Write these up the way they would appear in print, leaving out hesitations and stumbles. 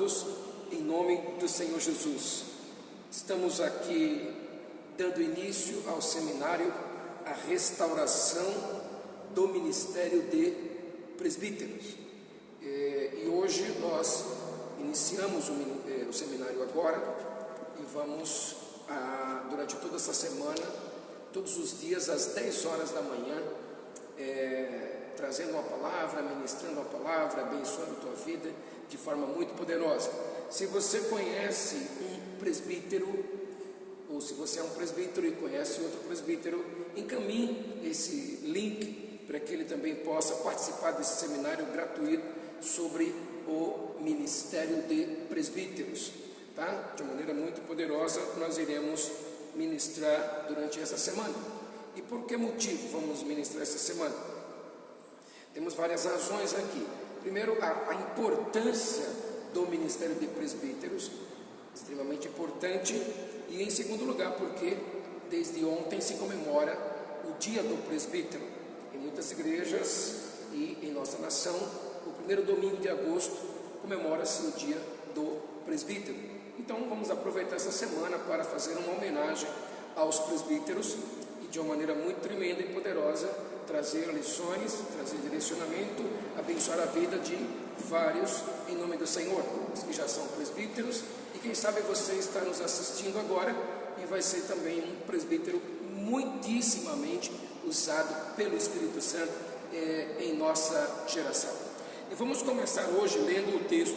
todos, em nome do Senhor Jesus. Estamos aqui dando início ao seminário A Restauração do Ministério de Presbíteros. E hoje nós iniciamos o seminário agora e vamos, durante toda essa semana, todos os dias às 10 horas da manhã, trazendo uma palavra, ministrando uma palavra, abençoando a tua vida de forma muito poderosa. Se você conhece um presbítero, ou se você é um presbítero e conhece outro presbítero, encaminhe esse link para que ele também possa participar desse seminário gratuito sobre o Ministério de Presbíteros, tá? De maneira muito poderosa nós iremos ministrar durante essa semana. E por que motivo vamos ministrar essa semana? Temos várias razões aqui. Primeiro, a importância do Ministério de Presbíteros, extremamente importante. E em segundo lugar, porque desde ontem se comemora o Dia do Presbítero. Em muitas igrejas e em nossa nação, o primeiro domingo de agosto comemora-se o Dia do Presbítero. Então vamos aproveitar essa semana para fazer uma homenagem aos presbíteros e de uma maneira muito tremenda e poderosa trazer lições, trazer direcionamento, abençoar a vida de vários em nome do Senhor, os que já são presbíteros, e quem sabe você está nos assistindo agora e vai ser também um presbítero muitíssimamente usado pelo Espírito Santo em nossa geração. E vamos começar hoje lendo o texto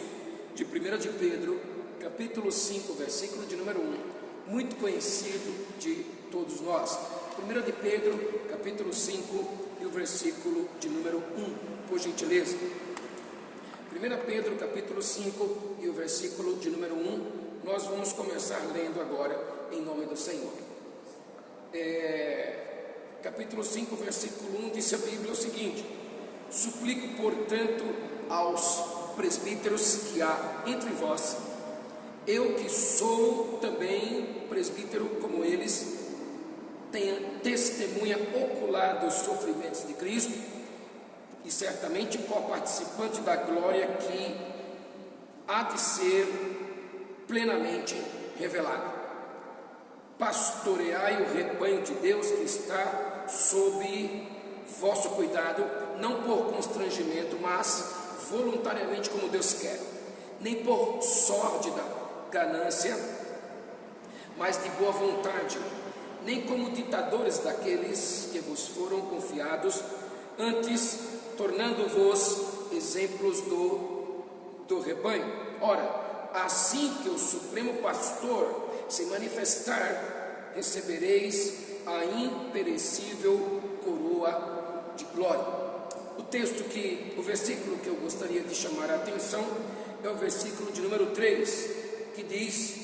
de 1 de Pedro, capítulo 5, versículo de número 1, muito conhecido de todos nós. 1 de Pedro, capítulo 5 e o versículo de número 1, por gentileza. 1 Pedro, capítulo 5 e o versículo de número 1, nós vamos começar lendo agora em nome do Senhor. Capítulo 5, versículo 1, diz a Bíblia o seguinte: suplico, portanto, aos presbíteros que há entre vós, eu que sou também presbítero como eles, tenha testemunha ocular dos sofrimentos de Cristo e certamente co-participante da glória que há de ser plenamente revelada. Pastoreai o rebanho de Deus que está sob vosso cuidado, não por constrangimento, mas voluntariamente como Deus quer, nem por sórdida ganância, mas de boa vontade, nem como ditadores daqueles que vos foram confiados, antes tornando-vos exemplos do rebanho. Ora, assim que o Supremo Pastor se manifestar, recebereis a imperecível coroa de glória. O versículo que eu gostaria de chamar a atenção é o versículo de número 3, que diz: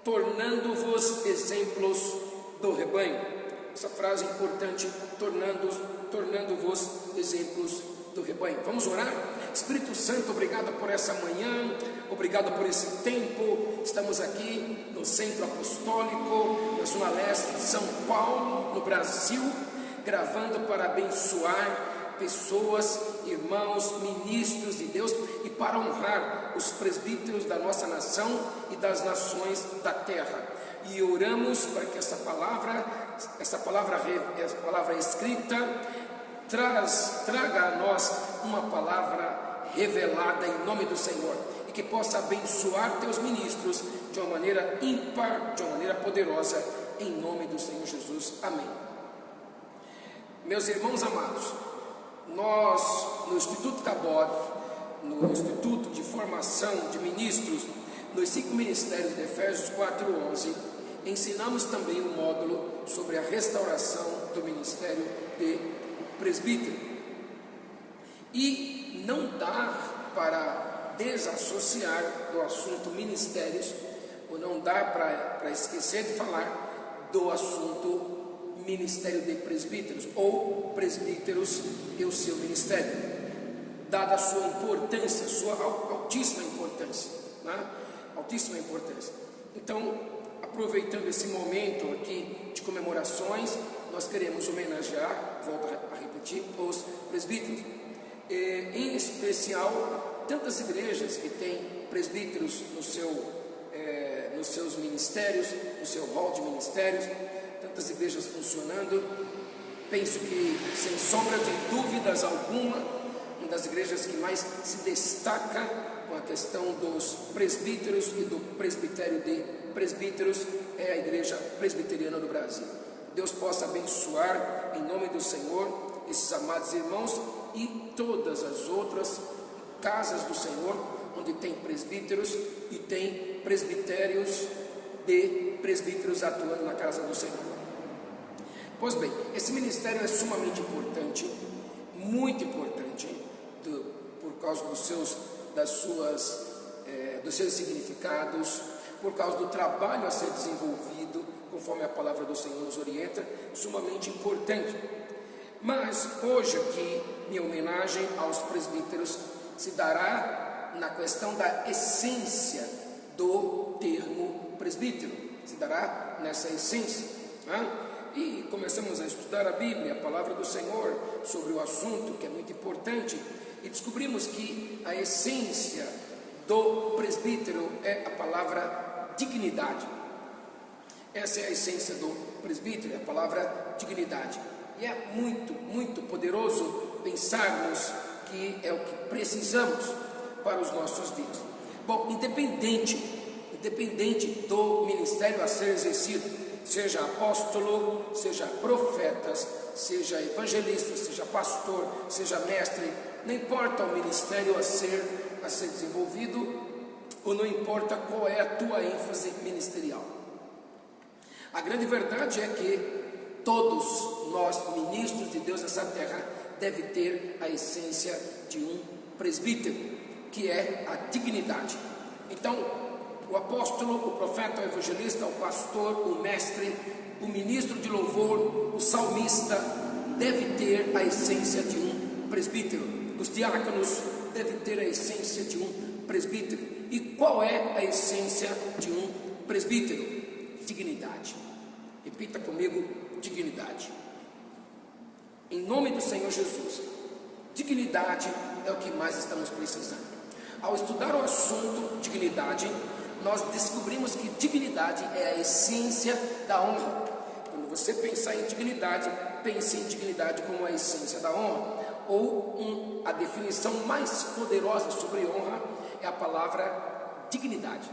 tornando-vos exemplos do rebanho. Essa frase é importante, tornando-vos exemplos do rebanho. Vamos orar? Espírito Santo, obrigado por essa manhã, obrigado por esse tempo. Estamos aqui no Centro Apostólico, na Zona Leste de São Paulo, no Brasil, gravando para abençoar pessoas, irmãos, ministros de Deus e para honrar os presbíteros da nossa nação e das nações da terra. E oramos para que essa palavra escrita traga a nós uma palavra revelada em nome do Senhor e que possa abençoar teus ministros de uma maneira ímpar, de uma maneira poderosa, em nome do Senhor Jesus. Amém. Meus irmãos amados, nós no Instituto Cabot, no Instituto de Formação de Ministros, nos 5 ministérios de Efésios 4:11, ensinamos também um módulo sobre a restauração do ministério de presbítero. E não dá para desassociar do assunto ministérios, ou não dá para esquecer de falar do assunto ministério de presbíteros, ou presbíteros e o seu ministério, dada a sua importância, sua altíssima importância, né? Altíssima importância. Então, aproveitando esse momento aqui de comemorações, nós queremos homenagear, volto a repetir, os presbíteros, em especial tantas igrejas que têm presbíteros nos seus ministérios, no seu hall de ministérios, tantas igrejas funcionando. Penso que, sem sombra de dúvidas alguma, uma das igrejas que mais se destaca com a questão dos presbíteros e do presbitério de presbíteros é a Igreja Presbiteriana do Brasil. Deus possa abençoar, em nome do Senhor, esses amados irmãos e todas as outras casas do Senhor, onde tem presbíteros e tem presbitérios de presbíteros atuando na casa do Senhor. Pois bem, esse ministério é sumamente importante, muito importante, por causa dos seus significados, por causa do trabalho a ser desenvolvido, conforme a palavra do Senhor nos orienta, sumamente importante. Mas hoje aqui, minha homenagem aos presbíteros se dará na questão da essência do termo presbítero, se dará nessa essência, né? E começamos a estudar a Bíblia, a palavra do Senhor, sobre o assunto, que é muito importante, e descobrimos que a essência do presbítero é a palavra dignidade. Essa é a essência do presbítero, é a palavra dignidade. E é muito, muito poderoso pensarmos que é o que precisamos para os nossos dias. Bom, independente do ministério a ser exercido, seja apóstolo, seja profetas, seja evangelista, seja pastor, seja mestre, não importa o ministério a ser desenvolvido, ou não importa qual é a tua ênfase ministerial. A grande verdade é que todos nós, ministros de Deus nessa terra, devem ter a essência de um presbítero, que é a dignidade. Então, o apóstolo, o profeta, o evangelista, o pastor, o mestre, o ministro de louvor, o salmista, deve ter a essência de um presbítero. Os diáconos devem ter a essência de um presbítero. E qual é a essência de um presbítero? Dignidade. Repita comigo: dignidade. Em nome do Senhor Jesus, dignidade é o que mais estamos precisando. Ao estudar o assunto dignidade, nós descobrimos que dignidade é a essência da honra. Quando você pensar em dignidade, pense em dignidade como a essência da honra. Ou a definição mais poderosa sobre honra é a palavra dignidade.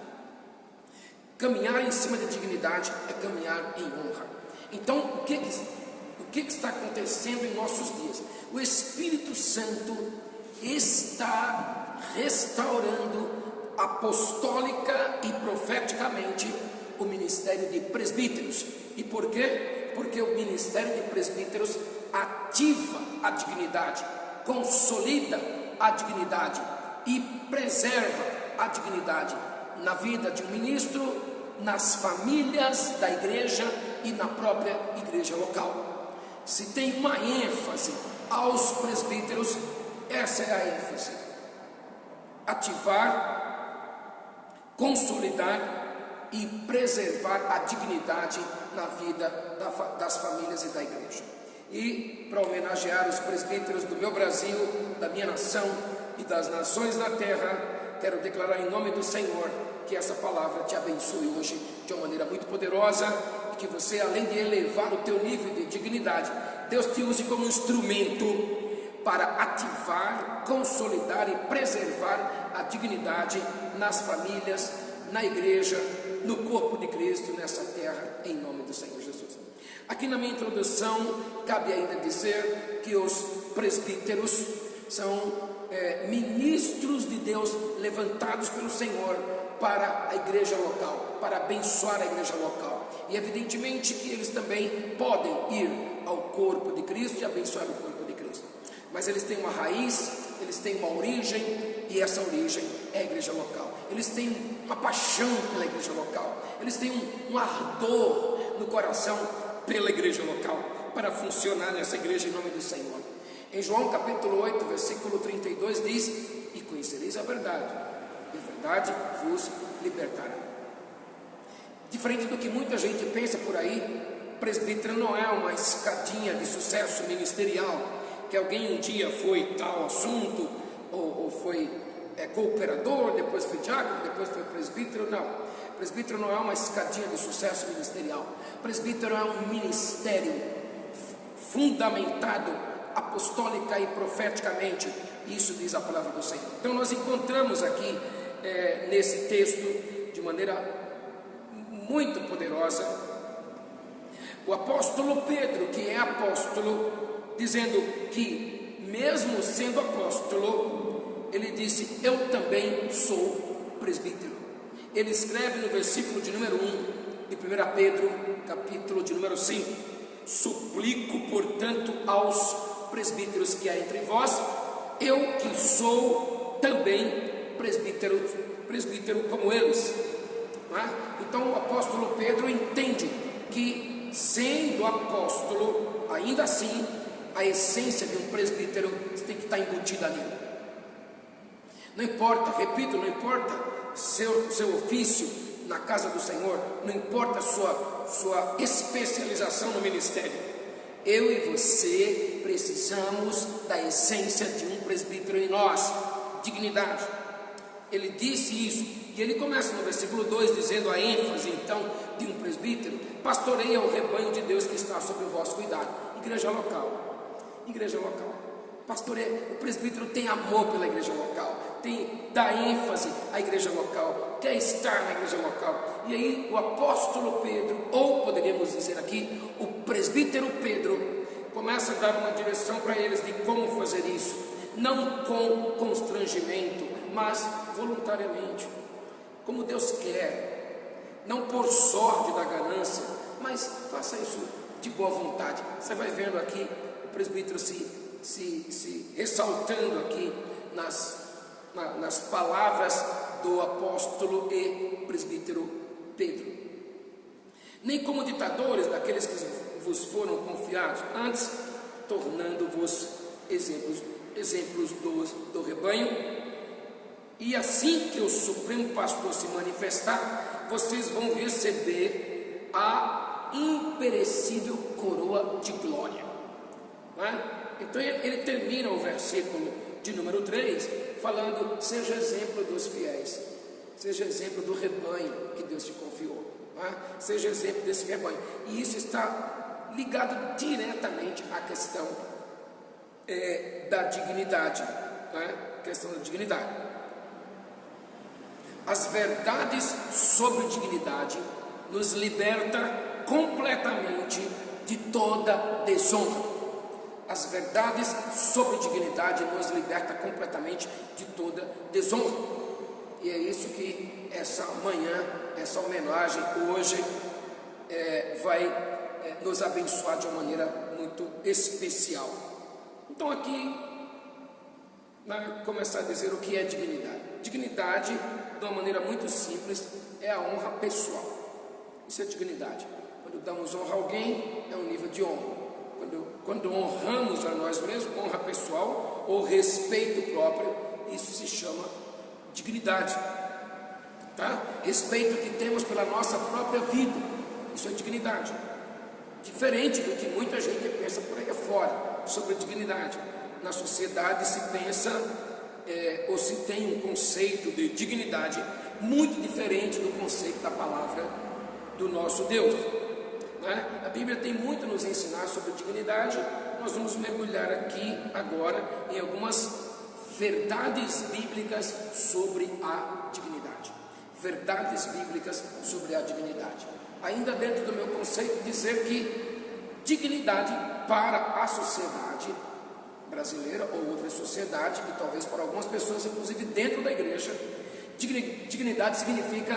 Caminhar em cima de dignidade é caminhar em honra. Então, o que está acontecendo em nossos dias? O Espírito Santo está restaurando apostólica e profeticamente o ministério de presbíteros. E por quê? Porque o ministério de presbíteros ativa a dignidade, consolida a dignidade e preserva a dignidade na vida de um ministro, nas famílias da igreja e na própria igreja local. Se tem uma ênfase aos presbíteros, essa é a ênfase: ativar, consolidar e preservar a dignidade na vida das famílias e da igreja. E para homenagear os presbíteros do meu Brasil, da minha nação e das nações da terra, quero declarar em nome do Senhor que essa palavra te abençoe hoje de uma maneira muito poderosa, e que você, além de elevar o teu nível de dignidade, Deus te use como instrumento para ativar, consolidar e preservar a dignidade nas famílias, na igreja, no corpo de Cristo nessa terra, em nome do Senhor Jesus. Aqui na minha introdução, cabe ainda dizer que os presbíteros são ministros de Deus levantados pelo Senhor para a igreja local, para abençoar a igreja local. E evidentemente que eles também podem ir ao corpo de Cristo e abençoar o corpo de Cristo. Mas eles têm uma raiz, eles têm uma origem, e essa origem é a igreja local. Eles têm uma paixão pela igreja local, eles têm um ardor no coração pela igreja local, para funcionar nessa igreja em nome do Senhor. Em João capítulo 8, versículo 32 diz: e conhecereis a verdade, e a verdade vos libertará. Diferente do que muita gente pensa por aí, presbítero não é uma escadinha de sucesso ministerial, que alguém um dia foi tal assunto, ou foi cooperador, depois foi diácono, depois foi presbítero. Não, presbítero não é uma escadinha de sucesso ministerial. Presbítero é um ministério fundamentado apostólica e profeticamente. Isso diz a palavra do Senhor. Então nós encontramos aqui nesse texto, de maneira muito poderosa, o apóstolo Pedro, que é apóstolo, dizendo que mesmo sendo apóstolo, ele disse: eu também sou presbítero. Ele escreve no versículo de número 1 de 1 Pedro, capítulo de número 5: suplico, portanto, aos presbíteros que há entre vós, eu que sou também presbítero como eles. Não é? Então o apóstolo Pedro entende que, sendo apóstolo, ainda assim a essência de um presbítero tem que estar embutida nele. Não importa, repito, não importa seu ofício na casa do Senhor, não importa sua especialização no ministério, eu e você precisamos da essência de um presbítero em nós: dignidade. Ele disse isso, e ele começa no versículo 2 dizendo a ênfase então de um presbítero: pastoreia o rebanho de Deus que está sob o vosso cuidado. Igreja local, pastoreia. O presbítero tem amor pela igreja local, dá ênfase à igreja local, quer estar na igreja local. E aí o apóstolo Pedro, ou poderíamos dizer aqui, o presbítero Pedro, começa a dar uma direção para eles de como fazer isso, não com constrangimento, mas voluntariamente, como Deus quer, não por sorte da ganância, mas faça isso de boa vontade. Você vai vendo aqui o presbítero se ressaltando aqui nas palavras do apóstolo e presbítero Pedro. Nem como ditadores daqueles que vos foram confiados, antes tornando-vos exemplos do rebanho. E assim que o Supremo Pastor se manifestar, vocês vão receber a imperecível coroa de glória. Não é? Então ele termina o versículo de número 3 falando: seja exemplo dos fiéis, seja exemplo do rebanho que Deus te confiou, não é? Seja exemplo desse rebanho. E isso está ligado diretamente à questão da dignidade, não é? Questão da dignidade. As verdades sobre dignidade nos liberta completamente de toda desonra. As verdades sobre dignidade nos liberta completamente de toda desonra. E é isso que essa manhã, essa homenagem hoje vai nos abençoar de uma maneira muito especial. Então aqui vai começar a dizer o que é dignidade. Dignidade, de uma maneira muito simples, é a honra pessoal. Isso é dignidade. Quando damos honra a alguém, é um nível de honra. Quando honramos a nós mesmos, honra pessoal ou respeito próprio, isso se chama dignidade. Tá? Respeito que temos pela nossa própria vida, isso é dignidade. Diferente do que muita gente pensa por aí afora sobre dignidade. Na sociedade se pensa ou se tem um conceito de dignidade muito diferente do conceito da palavra do nosso Deus. Né? A Bíblia tem muito a nos ensinar sobre dignidade. Nós vamos mergulhar aqui agora em algumas verdades bíblicas sobre a dignidade. Verdades bíblicas sobre a dignidade. Ainda dentro do meu conceito, dizer que dignidade para a sociedade brasileira ou outra sociedade, e talvez para algumas pessoas, inclusive dentro da igreja, dignidade significa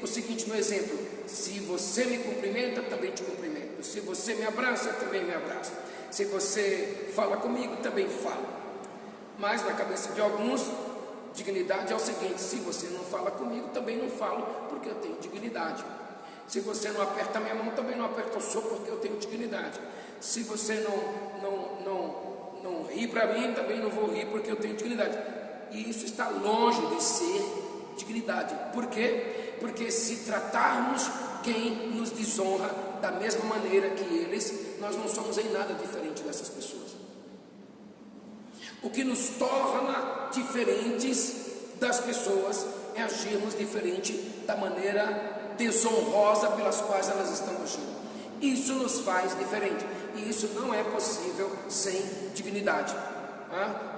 o seguinte no exemplo: se você me cumprimenta, também te cumprimento. Se você me abraça, também me abraça. Se você fala comigo, também falo. Mas na cabeça de alguns, dignidade é o seguinte: se você não fala comigo, também não falo, porque eu tenho dignidade. Se você não aperta a minha mão, também não aperta o seu, porque eu tenho dignidade. Se você não ri para mim, também não vou rir, porque eu tenho dignidade. E isso está longe de ser dignidade. Por quê? Porque se tratarmos quem nos desonra da mesma maneira que eles, nós não somos em nada diferente dessas pessoas. O que nos torna diferentes das pessoas é agirmos diferente da maneira desonrosa pelas quais elas estão agindo. Isso nos faz diferente, e isso não é possível sem dignidade.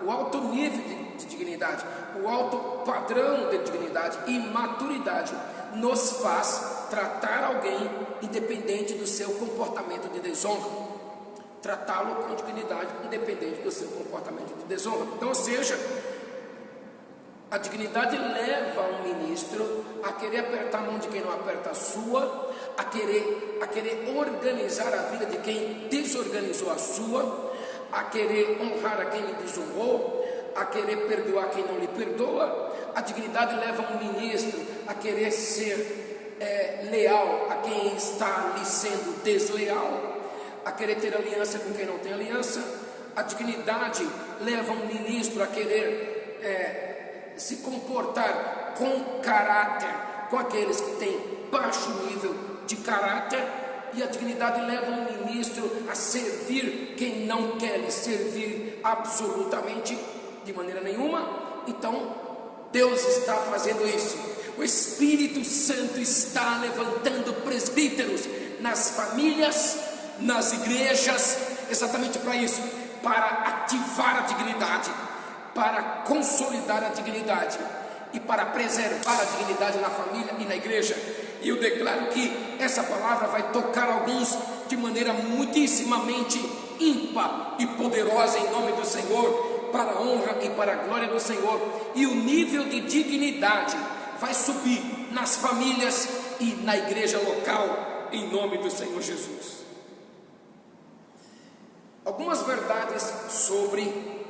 O alto nível de dignidade, o alto padrão de dignidade e maturidade nos faz tratar alguém independente do seu comportamento de desonra, tratá-lo com dignidade independente do seu comportamento de desonra. Então, ou seja, a dignidade leva um ministro a querer apertar a mão de quem não aperta a sua, a querer organizar a vida de quem desorganizou a sua, a querer honrar a quem lhe desonrou, a querer perdoar quem não lhe perdoa. A dignidade leva um ministro a querer ser leal a quem está lhe sendo desleal, a querer ter aliança com quem não tem aliança. A dignidade leva um ministro a querer se comportar com caráter com aqueles que têm baixo nível de caráter. E a dignidade leva um ministro a servir quem não quer lhe servir absolutamente de maneira nenhuma. Então Deus está fazendo isso. O Espírito Santo está levantando presbíteros nas famílias, nas igrejas, exatamente para isso, para ativar a dignidade, para consolidar a dignidade e para preservar a dignidade na família e na igreja. E eu declaro que essa palavra vai tocar alguns de maneira muitíssimamente ímpar e poderosa em nome do Senhor, para a honra e para a glória do Senhor. E o nível de dignidade vai subir nas famílias e na igreja local em nome do Senhor Jesus. Algumas verdades sobre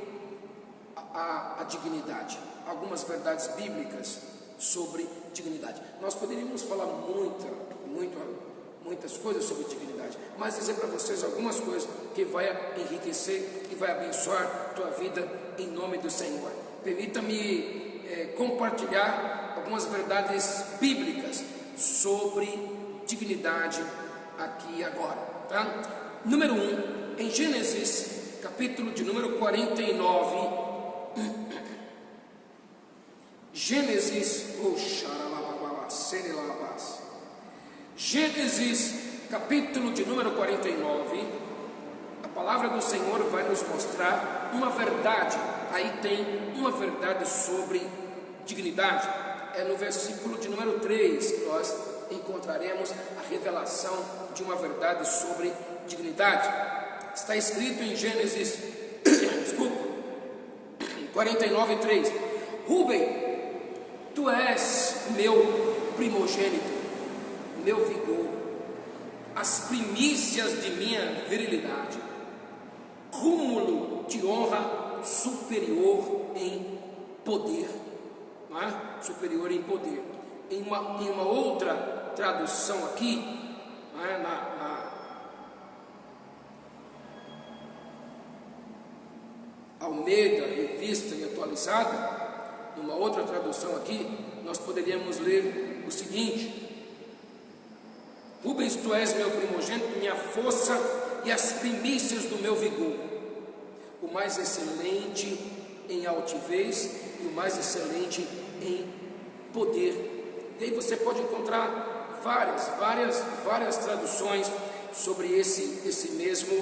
a dignidade, algumas verdades bíblicas sobre dignidade. Nós poderíamos falar muitas coisas sobre dignidade, mas dizer para vocês algumas coisas que vai enriquecer e vai abençoar tua vida em nome do Senhor. Permita-me compartilhar algumas verdades bíblicas sobre dignidade aqui e agora, tá? Número 1, em Gênesis, capítulo de número 49, Gênesis, capítulo de número 49, a palavra do Senhor vai nos mostrar uma verdade. Aí tem uma verdade sobre dignidade. É no versículo de número 3 que nós encontraremos a revelação de uma verdade sobre dignidade. Está escrito em Gênesis 49:3: Rúben, tu és meu primogênito, meu vigor, as primícias de minha virilidade, cúmulo de honra superior em poder, não é? Superior em poder. Em uma outra tradução aqui, não é? na Almeida, revista e atualizada, numa outra tradução aqui, nós poderíamos ler o seguinte: Rubens, tu és meu primogênito, minha força e as primícias do meu vigor, o mais excelente em altivez e o mais excelente em poder. E aí você pode encontrar várias traduções sobre esse mesmo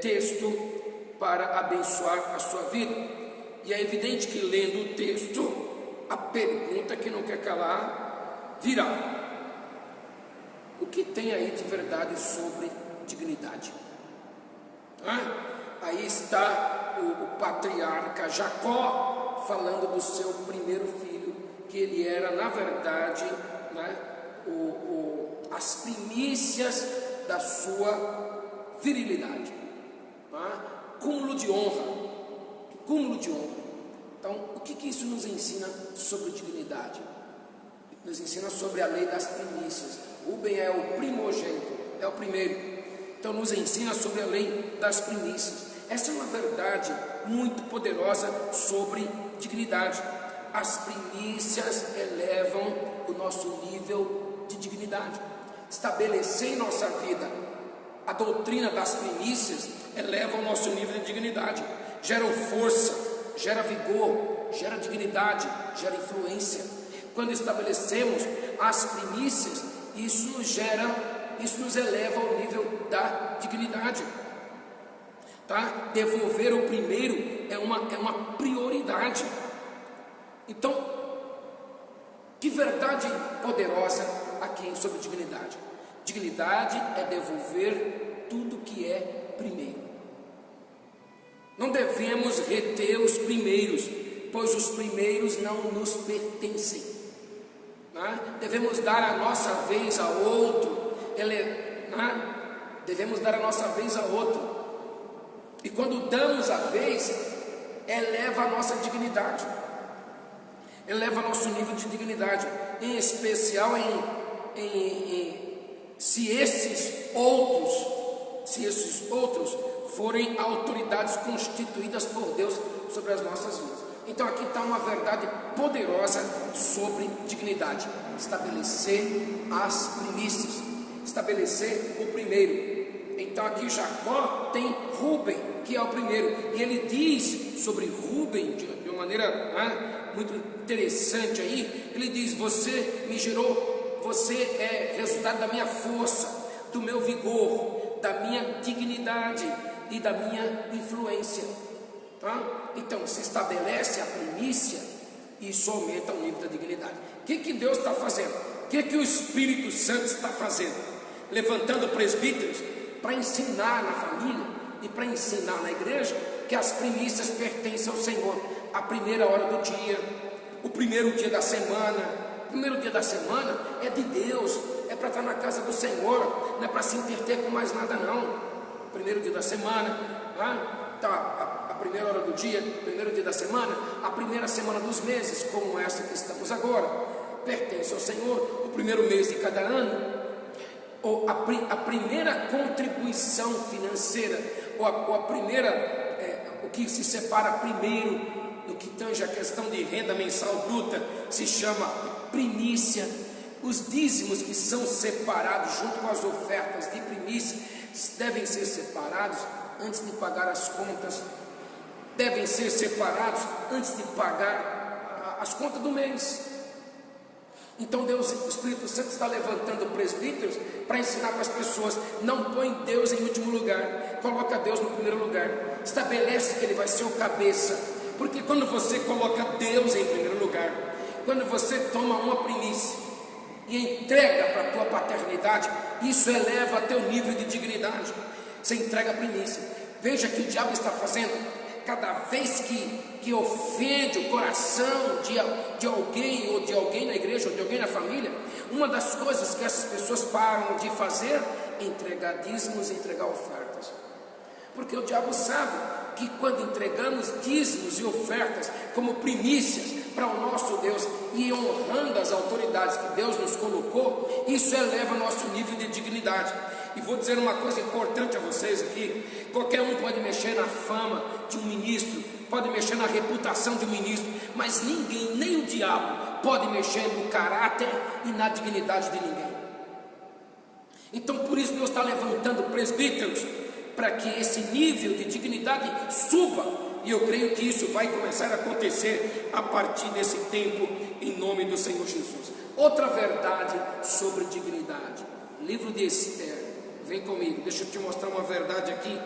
texto para abençoar a sua vida. E é evidente que lendo o texto, a pergunta que não quer calar virá: o que tem aí de verdade sobre dignidade? Aí está o patriarca Jacó falando do seu primeiro filho, que ele era na verdade, né, as primícias da sua virilidade, cúmulo de honra. Então, o que isso nos ensina sobre dignidade? Nos ensina sobre a lei das primícias. Rúben é o primogênito, é o primeiro. Então nos ensina sobre a lei das primícias. Essa é uma verdade muito poderosa sobre dignidade. As primícias elevam o nosso nível de dignidade. Estabelecer em nossa vida a doutrina das primícias eleva o nosso nível de dignidade. geram força, gera vigor, gera dignidade, gera influência. Quando estabelecemos as primícias, isso nos eleva ao nível da dignidade. Tá? Devolver o primeiro é uma prioridade. Então, que verdade poderosa aqui sobre dignidade. Dignidade é devolver tudo que é primeiro. Não devemos reter os primeiros, pois os primeiros não nos pertencem. Devemos dar a nossa vez a outro. Devemos dar a nossa vez a outro. E quando damos a vez, eleva a nossa dignidade, eleva nosso nível de dignidade, em especial se esses outros forem autoridades constituídas por Deus sobre as nossas vidas. Então aqui está uma verdade poderosa sobre dignidade: estabelecer as primícias, estabelecer o primeiro. Então aqui Jacó tem Rúben, que é o primeiro, e ele diz sobre Rúben de uma maneira muito interessante aí. Ele diz: você me gerou, você é resultado da minha força, do meu vigor, da minha dignidade e da minha influência. Tá? Então se estabelece a primícia e isso aumenta o nível da dignidade. O que Deus está fazendo? O que o Espírito Santo está fazendo? Levantando presbíteros para ensinar na família e para ensinar na igreja que as primícias pertencem ao Senhor. A primeira hora do dia, o primeiro dia da semana. O primeiro dia da semana é de Deus, é para estar na casa do Senhor, não é para se interter com mais nada não. Primeiro dia da semana, a primeira hora do dia, primeiro dia da semana, a primeira semana dos meses, como essa que estamos agora, pertence ao Senhor. O primeiro mês de cada ano, ou a primeira contribuição financeira, ou a primeira, o que se separa primeiro, no que tange a questão de renda mensal bruta, se chama primícia. Os dízimos que são separados junto com as ofertas de primícia devem ser separados antes de pagar as contas, devem ser separados antes de pagar as contas do mês. Então Deus, o Espírito Santo está levantando presbíteros para ensinar para as pessoas: não põe Deus em último lugar, coloca Deus no primeiro lugar, estabelece que Ele vai ser o cabeça, porque quando você coloca Deus em primeiro lugar, quando você toma uma primícia e entrega para a tua paternidade, isso eleva teu nível de dignidade. Você entrega a primícia. Veja que o diabo está fazendo: cada vez que ofende o coração de alguém, ou de alguém na igreja, ou de alguém na família, uma das coisas que essas pessoas param de fazer é entregar dízimos e entregar ofertas. Porque o diabo sabe que quando entregamos dízimos e ofertas como primícias para o nosso Deus, e honrando as autoridades que Deus nos colocou, isso eleva nosso nível de dignidade. E vou dizer uma coisa importante a vocês aqui: qualquer um pode mexer na fama de um ministro, pode mexer na reputação de um ministro, mas ninguém, nem o diabo, pode mexer no caráter e na dignidade de ninguém. Então por isso Deus está levantando presbíteros, para que esse nível de dignidade suba. E eu creio que isso vai começar a acontecer a partir desse tempo, em nome do Senhor Jesus. Outra verdade sobre dignidade, livro de Esther. Vem comigo, deixa eu te mostrar uma verdade aqui,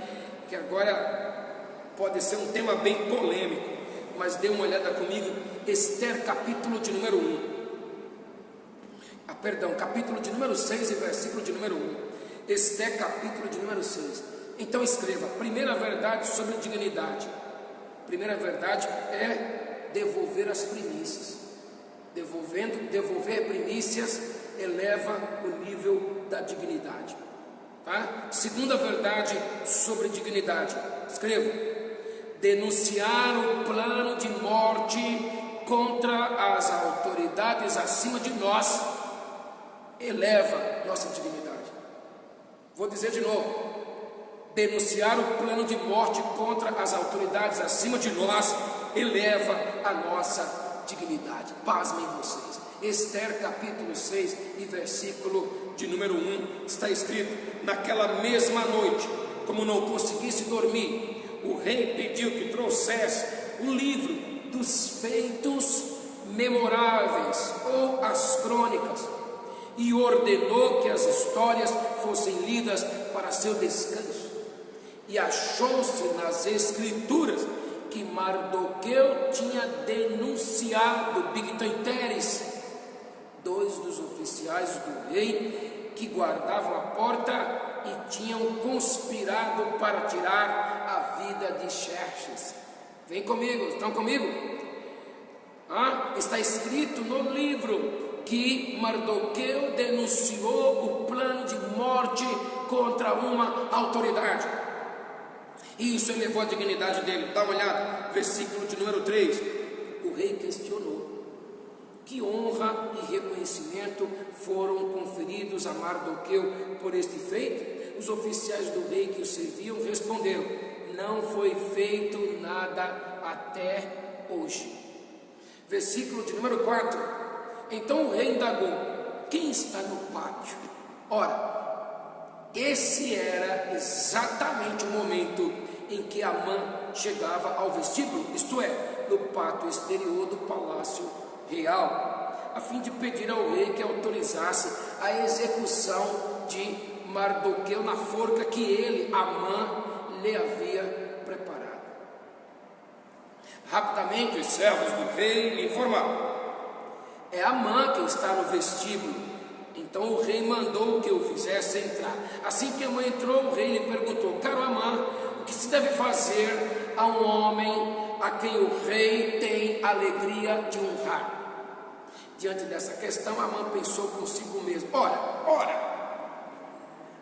que agora pode ser um tema bem polêmico, mas dê uma olhada comigo. Esther, capítulo de número 1. Capítulo de número 6 e versículo de número 1. Esther, capítulo de número 6. Então escreva: primeira verdade sobre dignidade. Primeira verdade é devolver as primícias. Devolver primícias eleva o nível da dignidade. Tá? Segunda verdade sobre dignidade. Escreva: denunciar o plano de morte contra as autoridades acima de nós eleva nossa dignidade. Vou dizer de novo: denunciar o plano de morte contra as autoridades acima de nós eleva a nossa dignidade. Pasmem vocês. Esther capítulo 6 e versículo de número 1 está escrito: naquela mesma noite, como não conseguisse dormir, o rei pediu que trouxesse o livro dos feitos memoráveis, ou as crônicas, e ordenou que as histórias fossem lidas para seu descanso. E achou-se nas escrituras que Mardoqueu tinha denunciado Bigtan-Teres, dois dos oficiais do rei que guardavam a porta e tinham conspirado para tirar a vida de Xerxes. Vem comigo, estão comigo? Está escrito no livro que Mardoqueu denunciou o plano de morte contra uma autoridade. E isso elevou a dignidade dele. Dá uma olhada, versículo de número 3. O rei questionou: que honra e reconhecimento foram conferidos a Mardoqueu por este feito? Os oficiais do rei que o serviam responderam: não foi feito nada até hoje. Versículo de número 4. Então o rei indagou: quem está no pátio? Ora, esse era exatamente o momento em que Amã chegava ao vestíbulo, isto é, no pátio exterior do palácio real, a fim de pedir ao rei que autorizasse a execução de Mardoqueu na forca que ele, Amã, lhe havia preparado. Rapidamente os servos do rei lhe informaram: é Amã quem está no vestíbulo. Então o rei mandou que o fizesse entrar. Assim que Amã entrou, o rei lhe perguntou: caro Amã, o que se deve fazer a um homem a quem o rei tem alegria de honrar? Diante dessa questão, Amã pensou consigo mesmo: ora,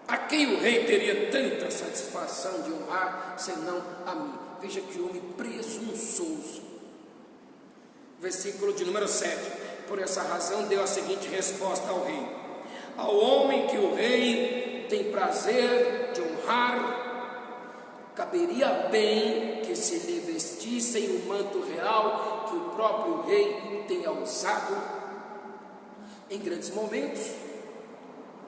a quem o rei teria tanta satisfação de honrar, senão a mim? Veja que homem presunçoso. Versículo de número 7. Por essa razão deu a seguinte resposta ao rei: ao homem que o rei tem prazer de honrar, caberia bem que se lhe vestissem o manto real que o próprio rei tenha usado em grandes momentos,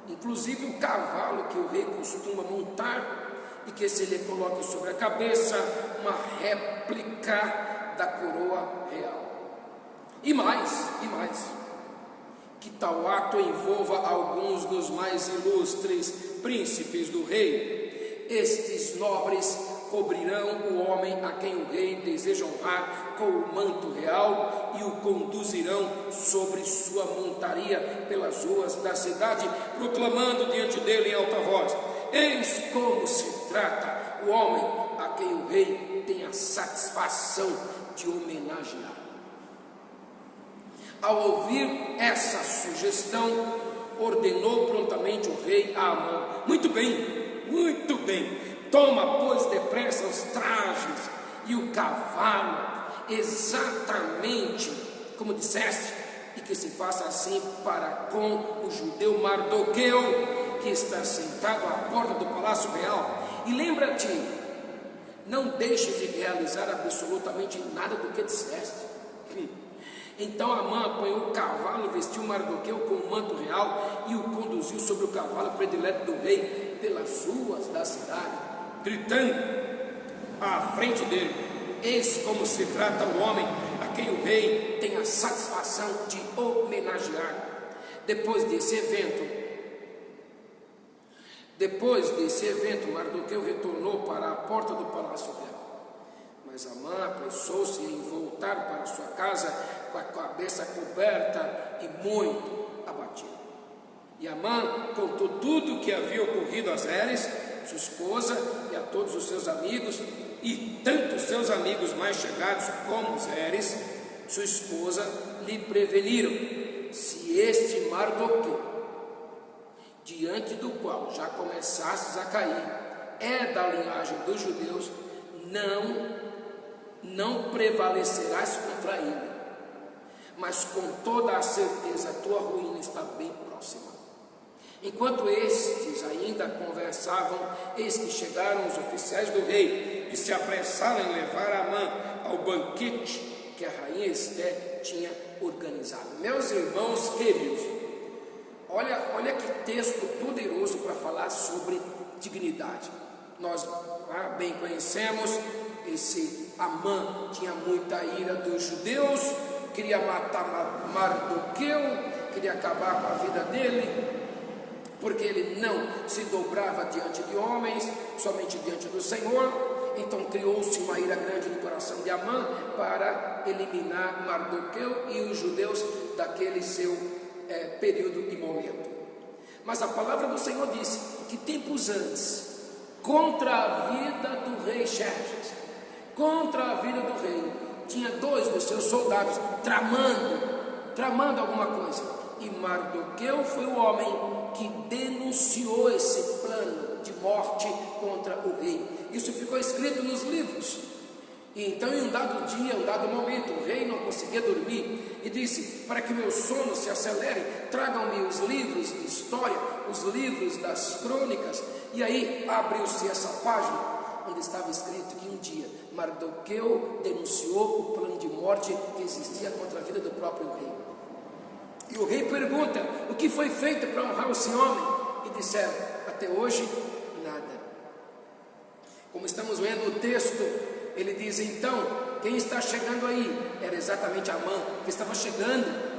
inclusive o cavalo que o rei costuma montar, e que se lhe coloque sobre a cabeça uma réplica da coroa real. E mais, que tal ato envolva alguns dos mais ilustres príncipes do rei. Estes nobres cobrirão o homem a quem o rei deseja honrar com o manto real e o conduzirão sobre sua montaria pelas ruas da cidade, proclamando diante dele em alta voz: eis como se trata o homem a quem o rei tem a satisfação de homenagear. Ao ouvir essa sugestão, ordenou prontamente o rei a Amã: muito bem, toma, pois, depressa os trajes e o cavalo, exatamente como disseste, e que se faça assim para com o judeu Mardoqueu, que está sentado à porta do palácio real. E lembra-te, não deixes de realizar absolutamente nada do que disseste. Então Amã apanhou o cavalo, vestiu Mardoqueu com o manto real e o conduziu sobre o cavalo predileto do rei pelas ruas da cidade, gritando à frente dele: eis como se trata o homem a quem o rei tem a satisfação de homenagear. Depois desse evento, Mardoqueu retornou para a porta do palácio real. Mas Amã apressou-se em voltar para sua casa com a cabeça coberta e muito abatido. E Amã contou tudo o que havia ocorrido a Zeres, sua esposa, e a todos os seus amigos, e tanto seus amigos mais chegados como Zeres, sua esposa, lhe preveniram: se este Mardoqueu, diante do qual já começastes a cair, é da linhagem dos judeus, não prevalecerás contra ele, mas com toda a certeza a tua ruína está bem próxima. Enquanto estes ainda conversavam, eis que chegaram os oficiais do rei e se apressaram em levar Amã ao banquete que a rainha Esté tinha organizado. Meus irmãos queridos, olha que texto poderoso para falar sobre dignidade. Nós bem conhecemos esse Amã tinha muita ira dos judeus, queria matar Mardoqueu, queria acabar com a vida dele, porque ele não se dobrava diante de homens, somente diante do Senhor. Então criou-se uma ira grande no coração de Amã para eliminar Mardoqueu e os judeus daquele seu período e momento. Mas a palavra do Senhor disse que tempos antes, contra a vida do rei Xerxes, contra a vida do rei, tinha 2 dos seus soldados tramando alguma coisa, e Mardoqueu foi o homem que denunciou esse plano de morte contra o rei. Isso ficou escrito nos livros. E então, em um dado dia, um dado momento, o rei não conseguia dormir e disse: para que meu sono se acelere, tragam-me os livros de história, os livros das crônicas. E aí abriu-se essa página onde estava escrito que um dia Mardoqueu denunciou o plano de morte que existia contra a vida do próprio rei. E o rei pergunta: o que foi feito para honrar esse homem? E disseram: até hoje nada. Como estamos lendo o texto, ele diz: então, quem está chegando aí? Era exatamente Amã que estava chegando.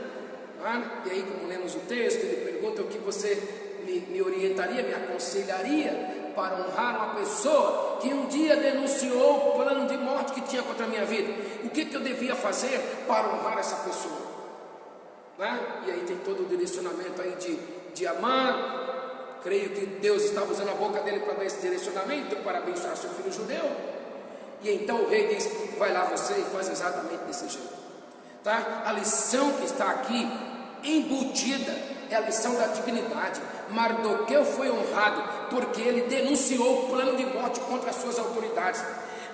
E aí, como lemos o texto, ele pergunta: o que você me orientaria, me aconselharia para honrar uma pessoa que um dia denunciou o plano de morte que tinha contra a minha vida? O que eu devia fazer para honrar essa pessoa? E aí tem todo o direcionamento aí de Amã. Creio que Deus estava usando a boca dele para dar esse direcionamento, para abençoar seu filho judeu. E então o rei diz: vai lá você e faz exatamente desse jeito. A lição que está aqui embutida é a lição da dignidade. Mardoqueu foi honrado porque ele denunciou o plano de morte contra as suas autoridades.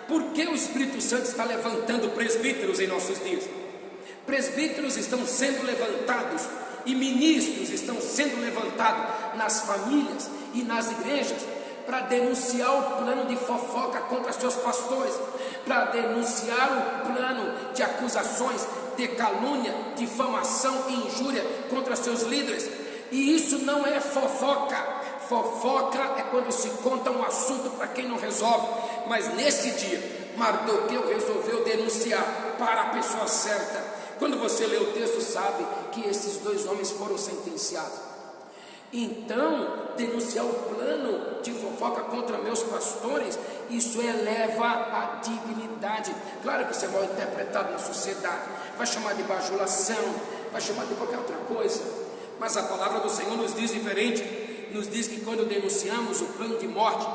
Por que o Espírito Santo está levantando presbíteros em nossos dias? Presbíteros estão sendo levantados e ministros estão sendo levantados nas famílias e nas igrejas para denunciar o plano de fofoca contra seus pastores, para denunciar o plano de acusações, de calúnia, difamação e injúria contra seus líderes. E isso não é fofoca. Fofoca é quando se conta um assunto para quem não resolve. Mas nesse dia, Mardoqueu resolveu denunciar para a pessoa certa. Quando você lê o texto, sabe que esses 2 homens foram sentenciados. Então, denunciar o plano de fofoca contra meus pastores, isso eleva a dignidade. Claro que isso é mal interpretado na sociedade, vai chamar de bajulação, vai chamar de qualquer outra coisa. Mas a palavra do Senhor nos diz diferente. Nos diz que quando denunciamos o plano de morte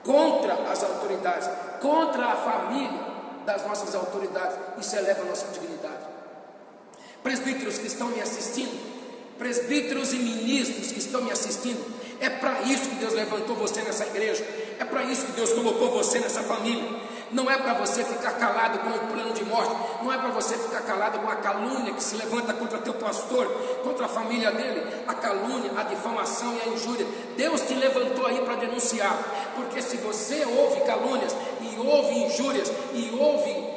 contra as autoridades, contra a família das nossas autoridades, isso eleva a nossa dignidade. Presbíteros que estão me assistindo, presbíteros e ministros que estão me assistindo, é para isso que Deus levantou você nessa igreja, é para isso que Deus colocou você nessa família. Não é para você ficar calado com o plano de morte, não é para você ficar calado com a calúnia que se levanta contra teu pastor, contra a família dele, a calúnia, a difamação e a injúria. Deus te levantou aí para denunciar, porque se você ouve calúnias e ouve injúrias e ouve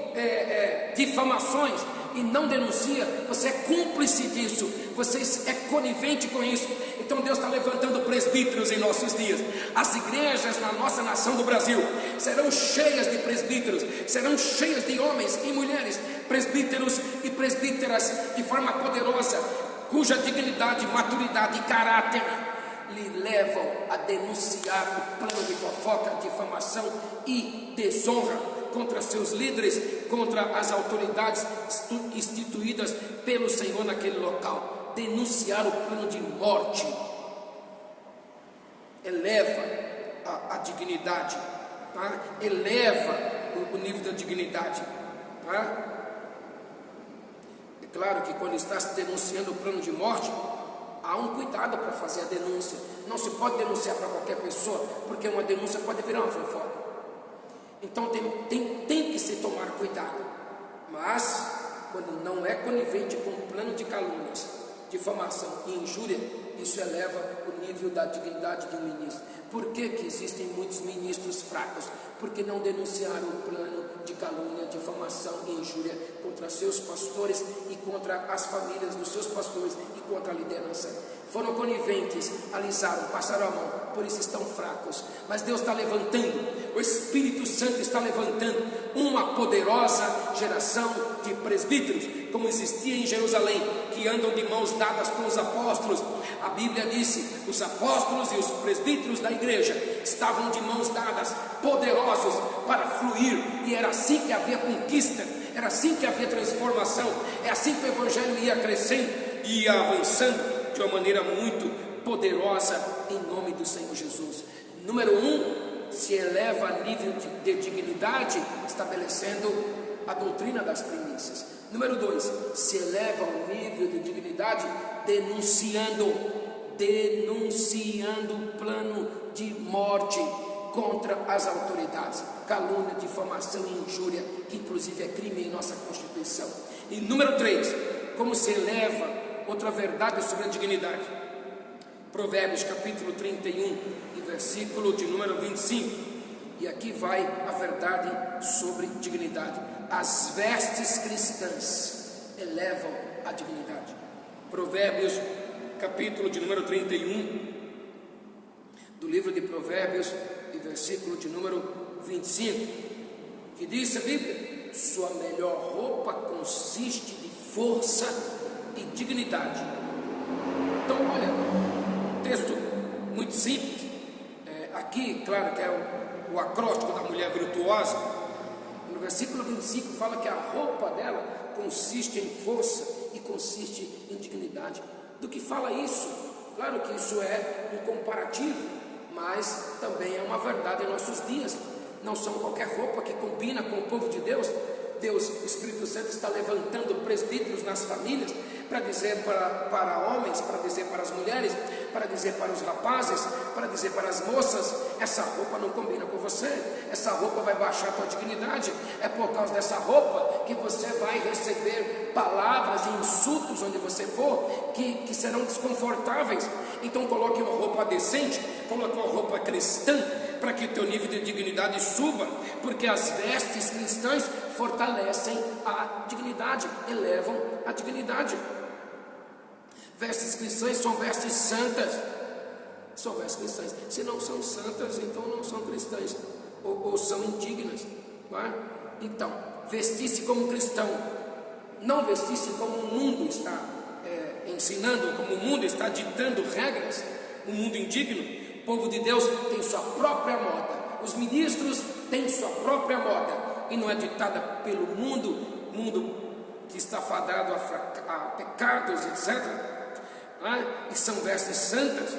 difamações e não denuncia, você é cúmplice disso, você é conivente com isso. Então Deus está levantando presbíteros em nossos dias. As igrejas na nossa nação do Brasil serão cheias de presbíteros, serão cheias de homens e mulheres, presbíteros e presbíteras de forma poderosa, cuja dignidade, maturidade e caráter lhe levam a denunciar o plano de fofoca, difamação e desonra contra seus líderes, contra as autoridades instituídas pelo Senhor naquele local. Denunciar o plano de morte eleva a dignidade, eleva o nível da dignidade. É claro que quando está se denunciando o plano de morte, há um cuidado para fazer a denúncia. Não se pode denunciar para qualquer pessoa, porque uma denúncia pode virar uma fofoca. Então tem que se tomar cuidado. Mas quando não é conivente com o plano de calúnias, difamação e injúria, isso eleva o nível da dignidade de um ministro. Por que existem muitos ministros fracos? Porque não denunciaram o plano de calúnia, difamação e injúria contra seus pastores e contra as famílias dos seus pastores e contra a liderança. Foram coniventes, alisaram, passaram a mão, por isso estão fracos. Mas Deus está levantando, o Espírito Santo está levantando uma poderosa geração de presbíteros, como existia em Jerusalém, que andam de mãos dadas com os apóstolos. A Bíblia disse: os apóstolos e os presbíteros da igreja estavam de mãos dadas, poderosos para fluir, e era assim que havia conquista, era assim que havia transformação, é assim que o Evangelho ia crescendo e ia avançando de uma maneira muito poderosa, em nome do Senhor Jesus. Número 1, se eleva a nível de dignidade, estabelecendo a doutrina das primícias. Número 2, se eleva ao nível de dignidade, denunciando o plano de morte contra as autoridades, calúnia, difamação e injúria, que inclusive é crime em nossa Constituição. E número 3, como se eleva outra verdade sobre a dignidade. Provérbios capítulo 31 e versículo de número 25. E aqui vai a verdade sobre dignidade. As vestes cristãs elevam a dignidade. Provérbios capítulo de número 31 do livro de Provérbios e versículo de número 25, que diz a Bíblia: sua melhor roupa consiste de força e dignidade. Então, olha, um texto muito simples. Aqui, claro que é o acróstico da mulher virtuosa. No versículo 25 fala que a roupa dela consiste em força e consiste em dignidade. Do que fala isso? Claro que isso é um comparativo, mas também é uma verdade em nossos dias. Não são qualquer roupa que combina com o povo de Deus. Deus, o Espírito Santo está levantando presbíteros nas famílias para dizer para homens, para dizer para as mulheres, para dizer para os rapazes, para dizer para as moças: essa roupa não combina com você, essa roupa vai baixar a tua dignidade, é por causa dessa roupa que você vai receber palavras e insultos onde você for, que serão desconfortáveis. Então coloque uma roupa decente, coloque uma roupa cristã, para que o teu nível de dignidade suba, porque as vestes cristãs fortalecem a dignidade, elevam a dignidade. Vestes cristãs são vestes santas, são vestes cristãs. Se não são santas, então não são cristãs, ou são indignas, não é? Então, vestir-se como cristão, não vestir-se como o mundo está ensinando, como o mundo está ditando regras, um mundo indigno. O povo de Deus tem sua própria moda, os ministros têm sua própria moda, e não é ditada pelo mundo que está fadado a pecados, etc. E são vestes santas.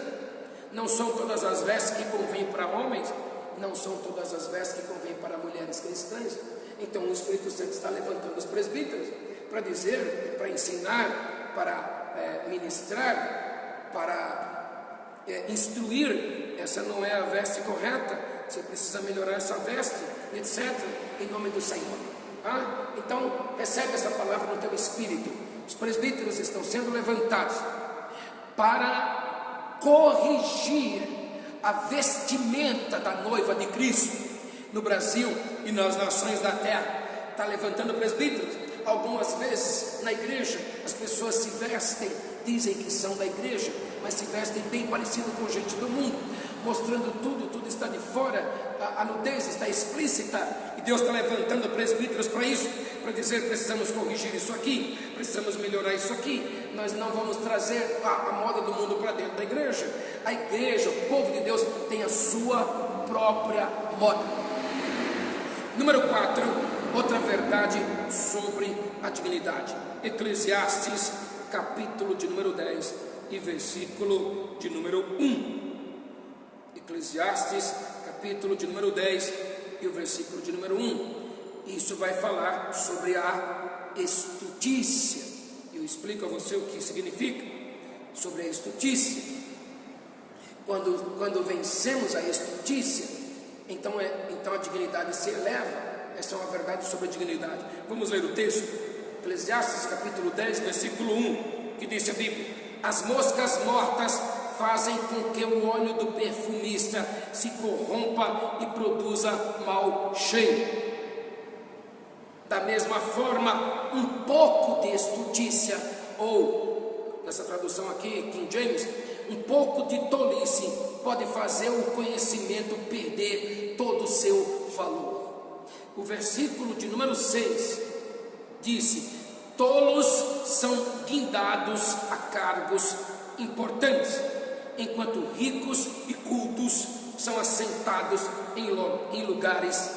Não são todas as vestes que convêm para homens, não são todas as vestes que convêm para mulheres cristãs. Então o Espírito Santo está levantando os presbíteros para dizer, para ensinar, para ministrar, para instruir. Essa não é a veste correta, você precisa melhorar essa veste, etc. Em nome do Senhor. Então recebe essa palavra no teu espírito. Os presbíteros estão sendo levantados para corrigir a vestimenta da noiva de Cristo no Brasil e nas nações da terra. Está levantando presbíteros. Algumas vezes na igreja as pessoas se vestem, dizem que são da igreja, mas se vestem bem parecido com gente do mundo, mostrando tudo está de fora, a nudez está explícita, e Deus está levantando presbíteros para isso, para dizer: precisamos corrigir isso aqui, precisamos melhorar isso aqui. Nós não vamos trazer a moda do mundo para dentro da igreja. A igreja, o povo de Deus, tem a sua própria moda. Número 4, outra verdade sobre a dignidade. Eclesiastes capítulo de número 10 e versículo de número 1. Eclesiastes capítulo de número 10 e o versículo de número 1. Isso vai falar sobre a estutícia. Eu explico a você o que significa sobre a estutícia. Quando vencemos a estutícia, então a dignidade se eleva. Essa é uma verdade sobre a dignidade. Vamos ler o texto. Eclesiastes capítulo 10, versículo 1. que disse a Bíblia: as moscas mortas fazem com que o óleo do perfumista se corrompa e produza mau cheiro. Da mesma forma, um pouco de estultícia, ou nessa tradução aqui, King James, um pouco de tolice pode fazer o conhecimento perder todo o seu valor. O versículo de número 6 disse: tolos são guindados a cargos importantes, enquanto ricos e cultos são assentados em lugares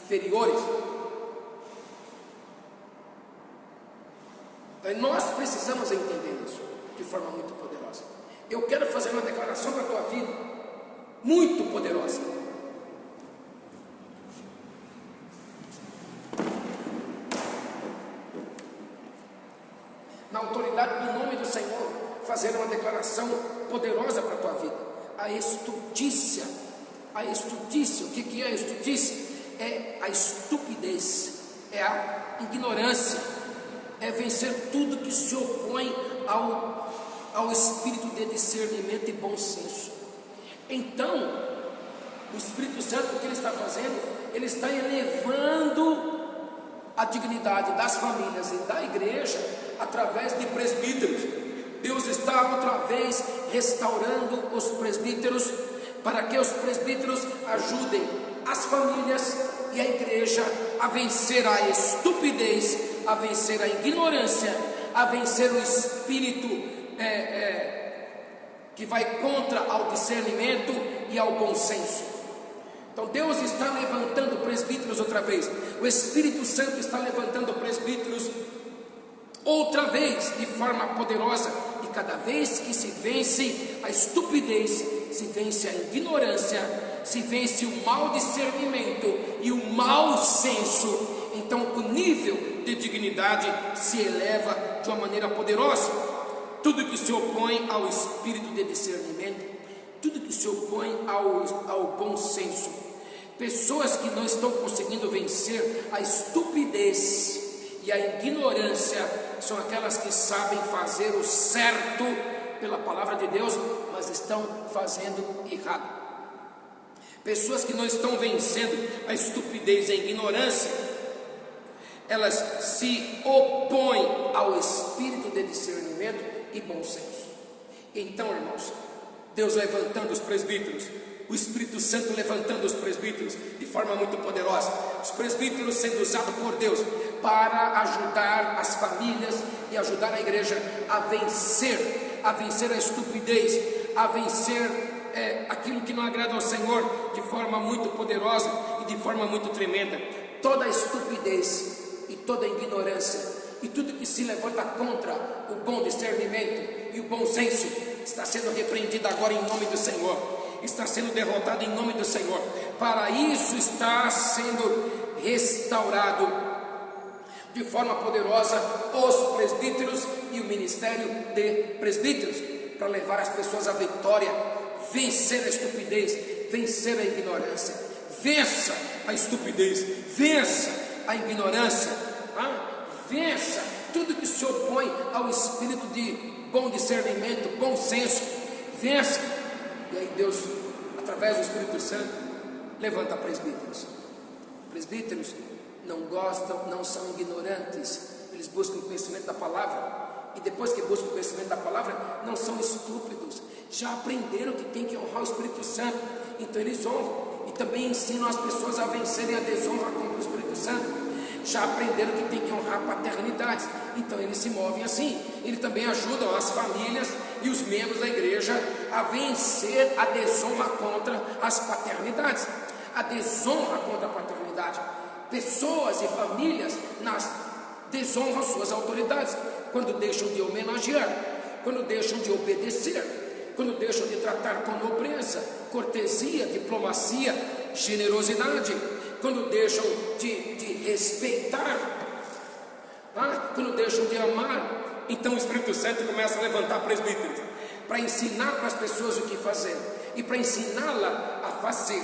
inferiores. Nós precisamos entender isso de forma muito poderosa. Eu quero fazer uma declaração para a tua vida muito poderosa. Na autoridade do nome do Senhor, fazer uma declaração poderosa para a tua vida. A estultícia, o que é a estultícia? É a estupidez, é a ignorância, é vencer tudo que se opõe ao espírito de discernimento e bom senso. Então, o Espírito Santo, o que ele está fazendo? Ele está elevando a dignidade das famílias e da igreja através de presbíteros. Deus está outra vez restaurando os presbíteros, para que os presbíteros ajudem as famílias e a igreja a vencer a estupidez, a vencer a ignorância, a vencer o espírito que vai contra ao discernimento e ao bom senso. Então Deus está levantando presbíteros outra vez. O Espírito Santo está levantando presbíteros outra vez de forma poderosa. E cada vez que se vence a estupidez, se vence a ignorância, se vence o mau discernimento e o mau senso, então o nível de dignidade se eleva de uma maneira poderosa. Tudo que se opõe ao espírito de discernimento, tudo que se opõe ao bom senso, pessoas que não estão conseguindo vencer a estupidez e a ignorância, são aquelas que sabem fazer o certo pela palavra de Deus, mas estão fazendo errado. Pessoas que não estão vencendo a estupidez e a ignorância, elas se opõem ao espírito de discernimento e bom senso. Então, irmãos, Deus levantando os presbíteros, o Espírito Santo levantando os presbíteros de forma muito poderosa, os presbíteros sendo usados por Deus para ajudar as famílias e ajudar a igreja a vencer a estupidez, a vencer aquilo que não agrada ao Senhor de forma muito poderosa e de forma muito tremenda. Toda a estupidez e toda a ignorância e tudo que se levanta contra o bom discernimento e o bom senso está sendo repreendido agora em nome do Senhor, está sendo derrotado em nome do Senhor. Para isso está sendo restaurado de forma poderosa os presbíteros e o ministério de presbíteros, para levar as pessoas à vitória, vencer a estupidez, vencer a ignorância. Vença a estupidez, vença a ignorância, vença tudo que se opõe ao espírito de bom discernimento, bom senso, vença. E aí Deus, através do Espírito Santo, levanta presbíteros. Presbíteros não gostam, não são ignorantes, eles buscam o conhecimento da palavra, e depois que buscam o conhecimento da palavra, não são estúpidos, já aprenderam que tem que honrar o Espírito Santo, então eles honram, e também ensinam as pessoas a vencerem a desonra contra o Espírito Santo. Já aprenderam que tem que honrar paternidades, então eles se movem assim. Eles também ajudam as famílias e os membros da igreja a vencer a desonra contra as paternidades, a desonra contra a paternidade. Pessoas e famílias desonram suas autoridades quando deixam de homenagear, quando deixam de obedecer, quando deixam de tratar com nobreza, cortesia, diplomacia, generosidade, quando deixam de respeitar, quando deixam de amar. Então o Espírito Santo começa a levantar presbíteros para ensinar para as pessoas o que fazer e para ensiná-la a fazer,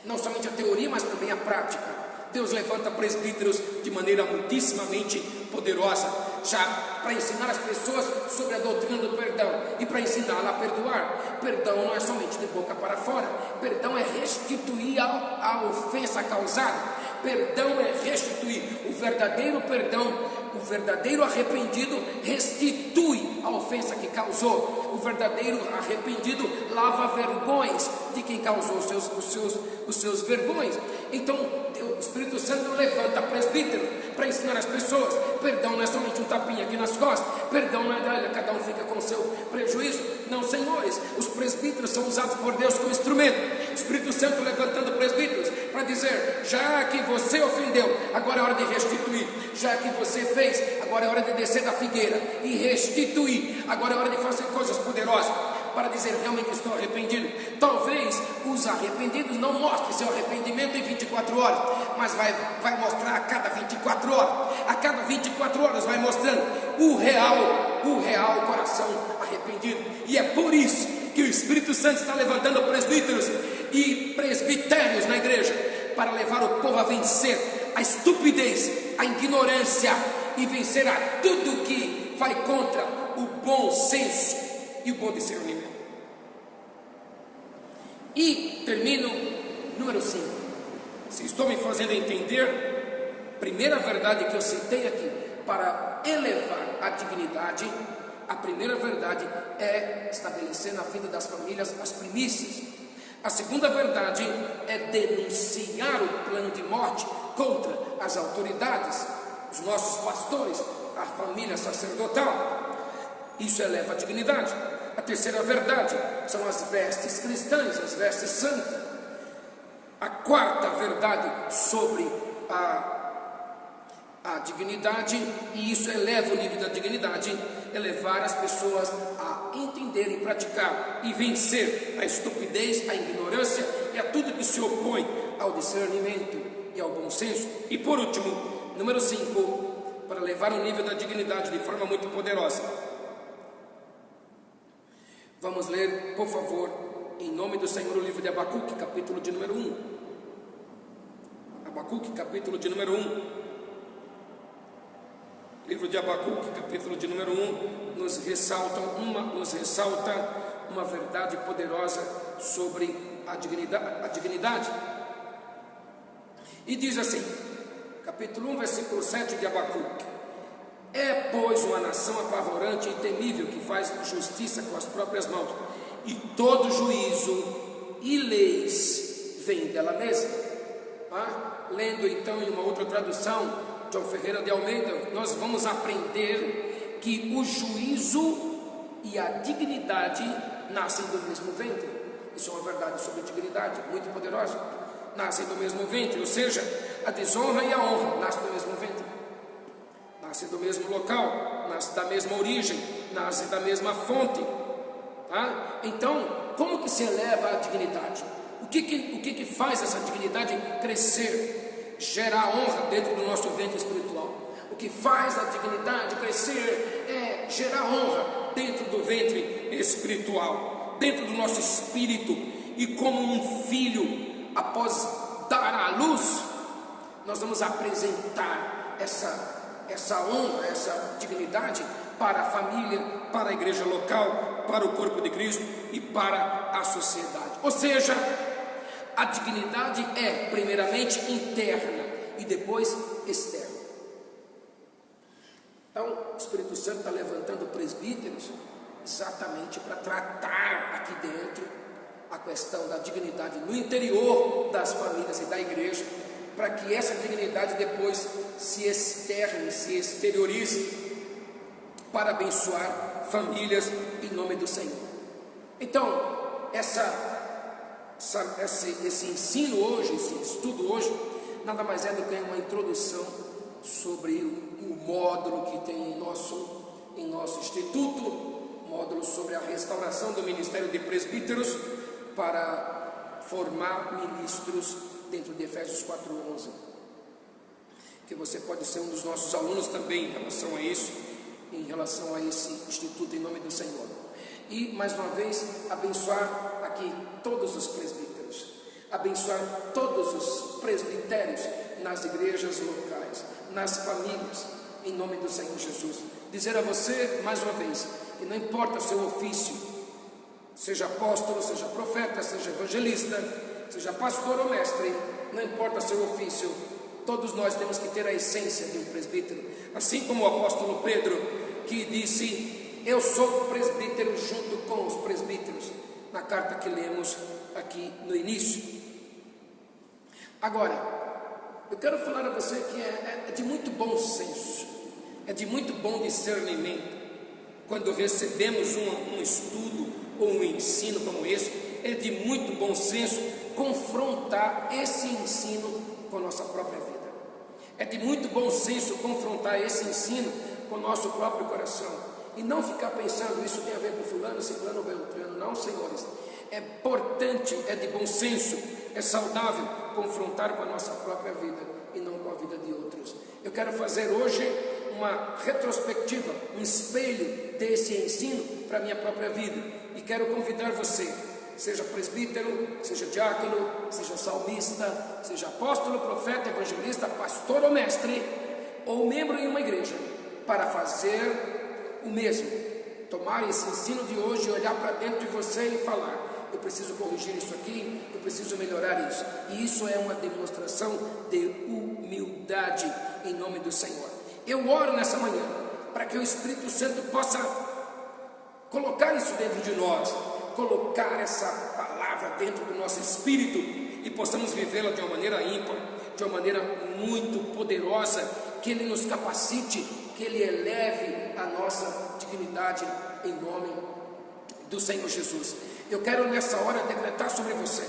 não somente a teoria, mas também a prática. Deus levanta presbíteros de maneira muitíssimamente poderosa, já para ensinar as pessoas sobre a doutrina do perdão e para ensiná-la a perdoar. Perdão não é somente de boca para fora, perdão é restituir a ofensa causada. Perdão é restituir. O verdadeiro perdão, o verdadeiro arrependido restitui a ofensa que causou. O verdadeiro arrependido lava vergonhas de quem causou os seus vergonhas. Então o Espírito Santo levanta presbítero para ensinar as pessoas. Perdão não é somente um tapinha aqui nas costas. Perdão não é cada um fica com o seu prejuízo. Não, senhores, os presbíteros são usados por Deus como instrumento. O Espírito Santo levantando presbíteros para dizer: já que você ofendeu, agora é hora de restituir. Já que você fez, agora é hora de descer da figueira e restituir. Agora é hora de fazer coisas poderosas para dizer: realmente estou arrependido. Talvez os arrependidos não mostrem seu arrependimento em 24 horas, mas vai mostrar a cada 24 horas. A cada 24 horas vai mostrando o real coração arrependido. E é por isso que o Espírito Santo está levantando presbíteros e presbitérios na igreja para levar o povo a vencer a estupidez, a ignorância e vencer a tudo que vai contra o bom senso e o bom discernimento. E termino, número 5. Se estou me fazendo entender, primeira verdade que eu citei aqui para elevar a dignidade, a primeira verdade é estabelecer na vida das famílias as primícias. A segunda verdade é denunciar o plano de morte contra as autoridades, os nossos pastores, a família sacerdotal. Isso eleva a dignidade. A terceira verdade são as vestes cristãs, as vestes santas. A quarta verdade sobre a dignidade, e isso eleva o nível da dignidade, é levar as pessoas a entender e praticar e vencer a estupidez, a ignorância e a tudo que se opõe ao discernimento e ao bom senso. E por último, número 5, para levar o nível da dignidade de forma muito poderosa, vamos ler, por favor, em nome do Senhor, o livro de Abacuque, capítulo de número 1. Abacuque, capítulo de número 1. Livro de Abacuque, capítulo de número 1, nos ressalta uma verdade poderosa sobre a dignidade. E diz assim, capítulo 1, versículo 7 de Abacuque: é, pois, uma nação apavorante e temível, que faz justiça com as próprias mãos, e todo juízo e leis vem dela mesma. Lendo então em uma outra tradução, João Ferreira de Almeida, nós vamos aprender que o juízo e a dignidade nascem do mesmo ventre. Isso é uma verdade sobre a dignidade muito poderosa. Nascem do mesmo ventre, ou seja, a desonra e a honra nascem do mesmo ventre, nascem do mesmo local, nascem da mesma origem, nascem da mesma fonte. Então, como que se eleva a dignidade? O que faz essa dignidade crescer? Gerar honra dentro do nosso ventre espiritual. O que faz a dignidade crescer é gerar honra dentro do ventre espiritual, dentro do nosso espírito. E como um filho, após dar à luz, nós vamos apresentar essa honra, essa dignidade para a família, para a igreja local, para o corpo de Cristo e para a sociedade. Ou seja, a dignidade é primeiramente interna e depois externa. Então, o Espírito Santo está levantando presbíteros exatamente para tratar aqui dentro a questão da dignidade no interior das famílias e da igreja, para que essa dignidade depois se externe, se exteriorize para abençoar famílias em nome do Senhor. Então, esse ensino hoje, esse estudo hoje, nada mais é do que uma introdução sobre o módulo que tem em nosso instituto, módulo sobre a restauração do ministério de presbíteros para formar ministros dentro de Efésios 4:11. Que você pode ser um dos nossos alunos também em relação a isso, em relação a esse instituto em nome do Senhor. E mais uma vez abençoar aqui todos os presbíteros, abençoar todos os presbitérios nas igrejas locais, nas famílias, em nome do Senhor Jesus. Dizer a você, mais uma vez, que não importa o seu ofício, seja apóstolo, seja profeta, seja evangelista, seja pastor ou mestre, não importa o seu ofício, todos nós temos que ter a essência de um presbítero. Assim como o apóstolo Pedro, que disse: eu sou presbítero junto com os presbíteros, na carta que lemos aqui no início. Agora, eu quero falar a você que é de muito bom senso, é de muito bom discernimento, quando recebemos um estudo ou um ensino como esse, é de muito bom senso confrontar esse ensino com a nossa própria vida. É de muito bom senso confrontar esse ensino com o nosso próprio coração, e não ficar pensando, isso tem a ver com fulano, ciclano, beltrano. Não, senhores, é importante, é de bom senso, é saudável confrontar com a nossa própria vida e não com a vida de outros. Eu quero fazer hoje uma retrospectiva, um espelho desse ensino para a minha própria vida, e quero convidar você, seja presbítero, seja diácono, seja salmista, seja apóstolo, profeta, evangelista, pastor ou mestre, ou membro em uma igreja, para fazer o mesmo, tomar esse ensino de hoje e olhar para dentro de você e falar: eu preciso corrigir isso aqui, eu preciso melhorar isso. E isso é uma demonstração de humildade em nome do Senhor. Eu oro nessa manhã para que o Espírito Santo possa colocar isso dentro de nós, colocar essa palavra dentro do nosso espírito, e possamos vivê-la de uma maneira ímpar, de uma maneira muito poderosa, que Ele nos capacite, que Ele eleve a nossa dignidade em nome do Senhor Jesus. Eu quero nessa hora decretar sobre você,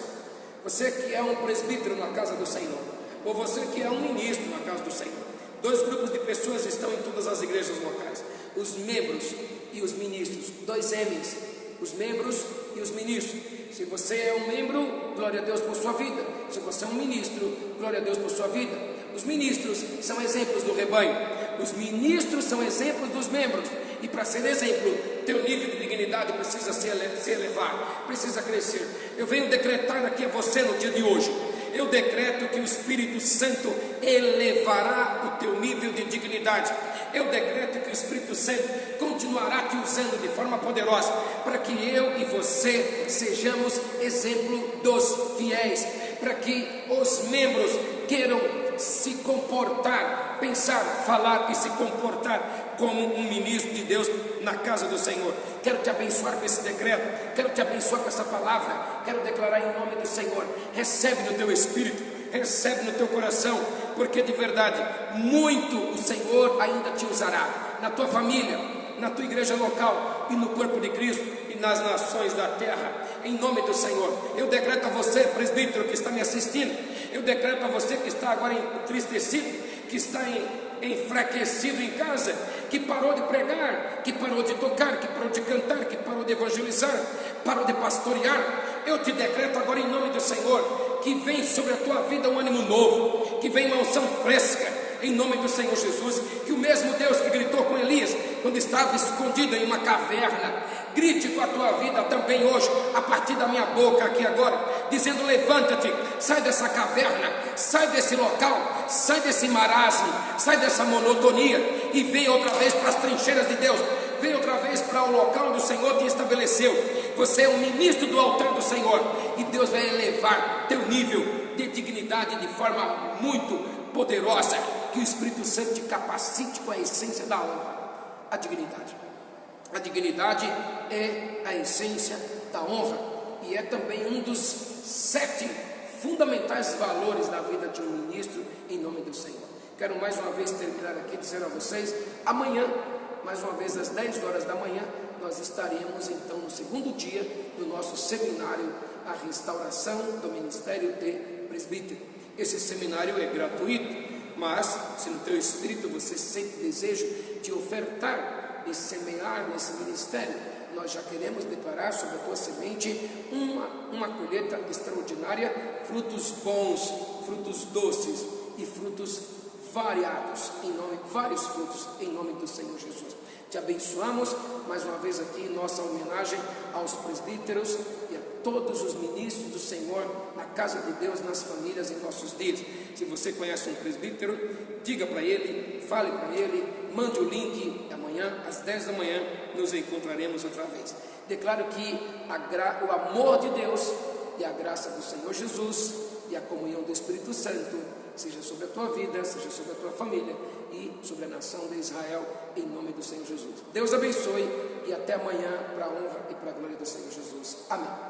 você que é um presbítero na casa do Senhor, ou você que é um ministro na casa do Senhor. Dois grupos de pessoas estão em todas as igrejas locais: os membros e os ministros. Dois M's, os membros e os ministros. Se você é um membro, glória a Deus por sua vida. Se você é um ministro, glória a Deus por sua vida. Os ministros são exemplos do rebanho, os ministros são exemplos dos membros. E para ser exemplo, teu nível de dignidade precisa se elevar, precisa crescer. Eu venho decretar aqui a você no dia de hoje, eu decreto que o Espírito Santo elevará o teu nível de dignidade. Eu decreto que o Espírito Santo continuará te usando de forma poderosa, para que eu e você sejamos exemplo dos fiéis, para que os membros queiram se comportar, pensar, falar e se comportar como um ministro de Deus na casa do Senhor. Quero te abençoar com esse decreto, quero te abençoar com essa palavra, quero declarar em nome do Senhor: recebe no teu espírito, recebe no teu coração, porque de verdade, muito o Senhor ainda te usará, na tua família, na tua igreja local e no corpo de Cristo e nas nações da terra, em nome do Senhor. Eu decreto a você, presbítero, que está me assistindo, eu decreto a você que está agora entristecido, que está enfraquecido em casa, que parou de pregar, que parou de tocar, que parou de cantar, que parou de evangelizar, parou de pastorear. Eu te decreto agora em nome do Senhor, que vem sobre a tua vida um ânimo novo, que vem uma unção fresca, em nome do Senhor Jesus. Que o mesmo Deus que gritou com Elias quando estava escondido em uma caverna, grite com a tua vida também hoje, a partir da minha boca aqui agora, dizendo: levanta-te, sai dessa caverna, sai desse local, sai desse marasmo, sai dessa monotonia e vem outra vez para as trincheiras de Deus, vem outra vez para o local onde o Senhor te estabeleceu. Você é um ministro do altar do Senhor, e Deus vai elevar teu nível de dignidade de forma muito poderosa. Que o Espírito Santo te capacite com a essência da honra, a dignidade. A dignidade é a essência da honra, e é também um dos 7 fundamentais valores da vida de um ministro, em nome do Senhor. Quero mais uma vez terminar aqui dizendo a vocês: amanhã, mais uma vez às 10 horas da manhã, nós estaremos então no segundo dia do nosso seminário, a restauração do ministério de presbítero. Esse seminário é gratuito, mas se no teu espírito você sente desejo de ofertar, de semear nesse ministério, nós já queremos declarar sobre a tua semente uma colheita extraordinária, frutos bons, frutos doces e frutos variados, vários frutos, em nome do Senhor Jesus. Te abençoamos mais uma vez aqui em nossa homenagem aos presbíteros e a todos os ministros do Senhor na casa de Deus, nas famílias, em nossos dias. Se você conhece um presbítero, diga para ele, fale para ele, mande o link. Amanhã às 10 da manhã nos encontraremos outra vez. Declaro que o amor de Deus e a graça do Senhor Jesus e a comunhão do Espírito Santo seja sobre a tua vida, seja sobre a tua família e sobre a nação de Israel, em nome do Senhor Jesus. Deus abençoe e até amanhã, para a honra e para a glória do Senhor Jesus. Amém.